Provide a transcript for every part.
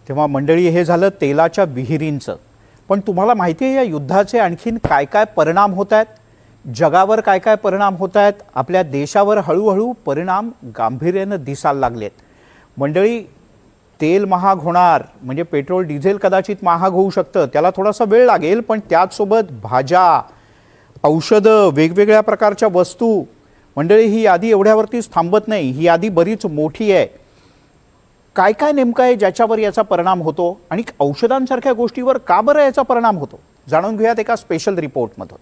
तेव्हा मंडळी हे झालं तेलाच्या विहिरींचं. पण तुम्हाला माहिती आहे या युद्धाचे आणखीन काय काय परिणाम होत आहेत, जगावर काय काय परिणाम होत आहेत, आपल्या देशावर हळूहळू परिणाम गांभीर्यानं दिसायला लागलेत. मंडळी तेल महाग होणार म्हणजे पेट्रोल डिझेल कदाचित महाग होऊ शकतं, त्याला थोडासा वेळ लागेल, पण त्याचसोबत भाज्या, औषधं, वेगवेगळ्या प्रकारच्या वस्तू. मंडळी ही यादी एवढ्यावरतीच थांबत नाही, ही यादी बरीच मोठी आहे. काय काय नेमकं आहे ज्याच्यावर याचा परिणाम होतो आणि औषधांसारख्या गोष्टीवर का बरं याचा परिणाम होतो, जाणून घेऊयात एका स्पेशल रिपोर्टमधून.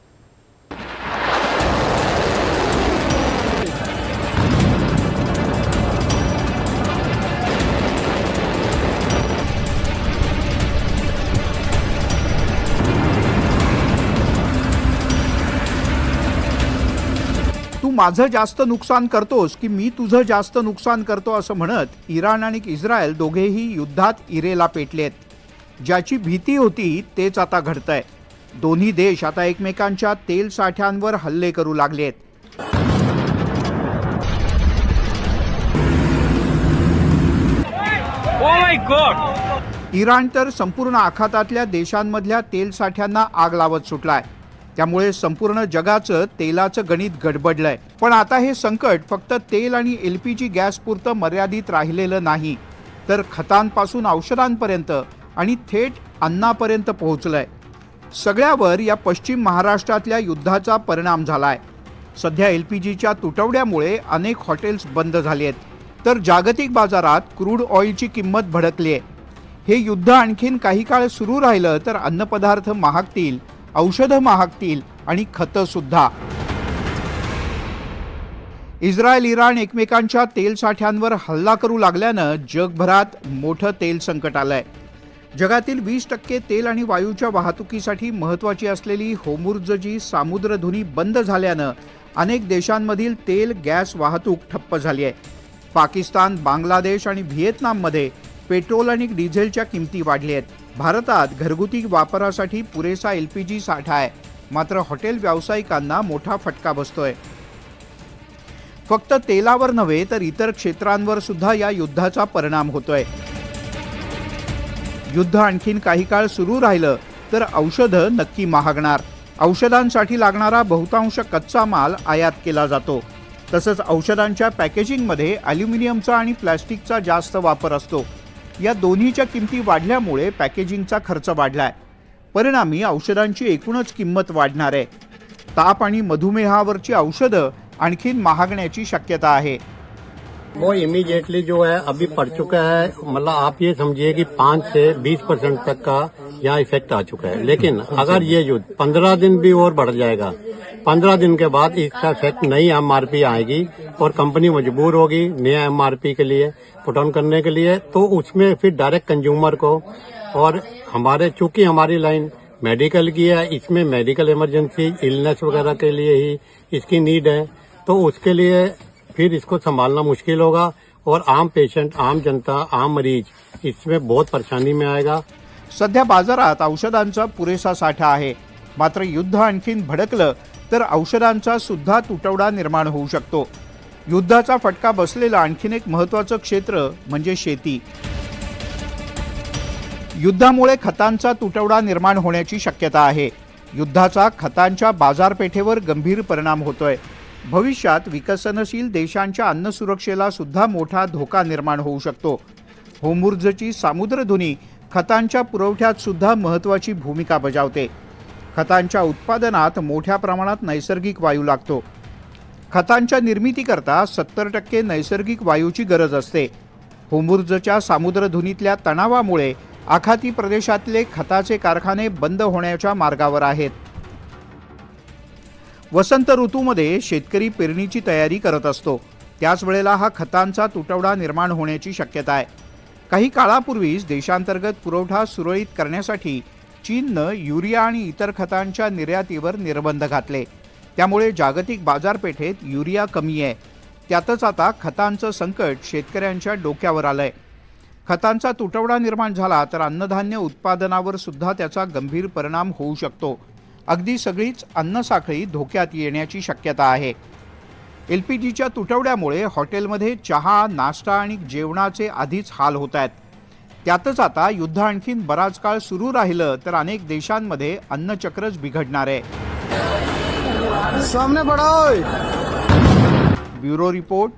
तू माझं जास्त नुकसान करतोस की मी तुझं जास्त नुकसान करतो असं म्हणत इराण आणि इस्रायल दोघेही युद्धात इरेला पेटलेत. ज्याची भीती होती तेच आता घडतंय. दोन्ही देश आता एकमेकांच्या तेल साठ्यांवर हल्ले करू लागलेत. इराण तर संपूर्ण आखातातल्या देशांमधल्या तेल साठ्यांना आग लावत सुटलाय. त्यामुळे संपूर्ण जगाचं तेलाचं गणित गडबडलंय. पण आता हे संकट फक्त तेल आणि LPG गॅस पुरतं मर्यादित राहिलेलं नाही, तर खतांपासून औषधांपर्यंत आणि थेट अन्नापर्यंत पोहोचलंय. सगळ्यावर या पश्चिम महाराष्ट्रातल्या युद्धाचा परिणाम झालाय. सध्या LPGच्या तुटवड्यामुळे अनेक हॉटेल्स बंद झालेत, तर जागतिक बाजारात क्रूड ऑइलची किंमत भडकली आहे. हे युद्ध आणखीन काही काळ सुरू राहिलं तर अन्नपदार्थ महागतील, औषधं महागतील आणि खतं सुद्धा. इस्रायल इराण एकमेकांच्या तेल साठ्यांवर हल्ला करू लागल्यानं जगभरात मोठं तेल संकट आलंय. जगातील 20% तेल आणि वायूच्या वाहतुकीसाठी महत्त्वाची असलेली होर्मुझची सामुद्रधुनी बंद झाल्यानं अनेक देशांमधील तेल गॅस वाहतूक ठप्प झाली आहे. पाकिस्तान, बांगलादेश आणि व्हिएतनाममध्ये पेट्रोल आणि डिझेलच्या किमती वाढल्या आहेत. भारतात घरगुती वापरासाठी पुरेसा LPG साठा आहे, मात्र हॉटेल व्यावसायिकांना मोठा फटका बसतोय. फक्त तेलावर नव्हे तर इतर क्षेत्रांवर सुद्धा या युद्धाचा परिणाम होतोय. युद्ध आणखीन काही काळ सुरू राहिलं तर औषधं नक्की महागणार. औषधांसाठी लागणारा बहुतांश कच्चा माल आयात केला जातो. तसंच औषधांच्या पॅकेजिंगमध्ये ॲल्युमिनियमचा आणि प्लॅस्टिकचा जास्त वापर असतो. या दोन्हीच्या किमती वाढल्यामुळे पॅकेजिंगचा खर्च वाढलाय. परिणामी औषधांची एकूणच किंमत वाढणार आहे. ताप आणि मधुमेहावरची औषधं आणखीन महागण्याची शक्यता आहे. वो इमीडिएटली जो है अभी पड़ चुका है, मतलब आप ये समझिए कि 5 से 20% तक का यहाँ इफेक्ट आ चुका है. लेकिन अगर ये युद्ध 15 दिन भी और बढ़ जाएगा, 15 दिन के बाद इसका इफेक्ट नई MRP आएगी और कंपनी मजबूर होगी नया MRP के लिए पुट ऑन करने के लिए, तो उसमें फिर डायरेक्ट कंज्यूमर को, और हमारे चूंकि हमारी लाइन मेडिकल की है, इसमें मेडिकल इमरजेंसी इलनेस वगैरह के लिए ही इसकी नीड है, तो उसके लिए फिर इसको संभालना मुश्किल होगा और आम पेशेंट, आम जनता, आम मरीज इसमें बहुत परेशानी में आएगा. सध्या बाजारात औषधांचा पुरेसा साठा आहे, मात्र युद्ध आणखीन भडकलं तर औषधांचा सुद्धा तुटवडा निर्माण होऊ शकतो. युद्धाचा फटका बसलेलं आणखीन एक महत्त्वाचं क्षेत्र म्हणजे शेती. युद्धामुळे खतांचा तुटवडा निर्माण होण्याची शक्यता आहे. युद्धाचा खतांच्या बाजारपेठेवर गंभीर परिणाम होतोय. भविष्यात विकसनशील देशांच्या अन्न सुरक्षेला सुद्धा मोठा धोका निर्माण होऊ शकतो. होर्मुझची सामुद्रधुनी खतांच्या पुरवठ्यात सुद्धा महत्त्वाची भूमिका बजावते. खतांच्या उत्पादनात मोठ्या प्रमाणात नैसर्गिक वायू लागतो. खतांच्या निर्मितीकरता 70% नैसर्गिक वायूची गरज असते. होर्मुझच्या सामुद्रधुनीतल्या तणावामुळे आखाती प्रदेशातले खताचे कारखाने बंद होण्याच्या मार्गावर आहेत. वसंत ऋतूमध्ये शेतकरी पेरणीची तयारी करत असतो. त्याच वेळेला हा खतांचा तुटवडा निर्माण होण्याची शक्यता आहे. काही काळापूर्वीच देशांतर्गत पुरवठा सुरळीत करण्यासाठी चीननं युरिया आणि इतर खतांच्या निर्यातीवर निर्बंध घातले. त्यामुळे जागतिक बाजारपेठेत युरिया कमी आहे. त्यातच आता खतांचं संकट शेतकऱ्यांच्या डोक्यावर आलंय. खतांचा तुटवडा निर्माण झाला तर अन्नधान्य उत्पादनावर सुद्धा त्याचा गंभीर परिणाम होऊ शकतो. अगदी सगळीच अन्नसाखळी धोक्यात येण्याची शक्यता आहे. LPGच्या तुटवड्यामुळे हॉटेलमध्ये चहा, नाश्ता आणि जेवणाचे आधीच हाल होत आहेत. त्यातच आता युद्ध आणखीन बराच काळ सुरू राहिलं तर अनेक देशांमध्ये अन्नचक्रच बिघडणार आहे. सामने बढ़ाओ. Bureau report,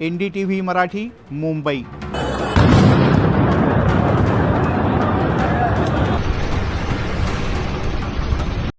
NDTV Marathi, Mumbai.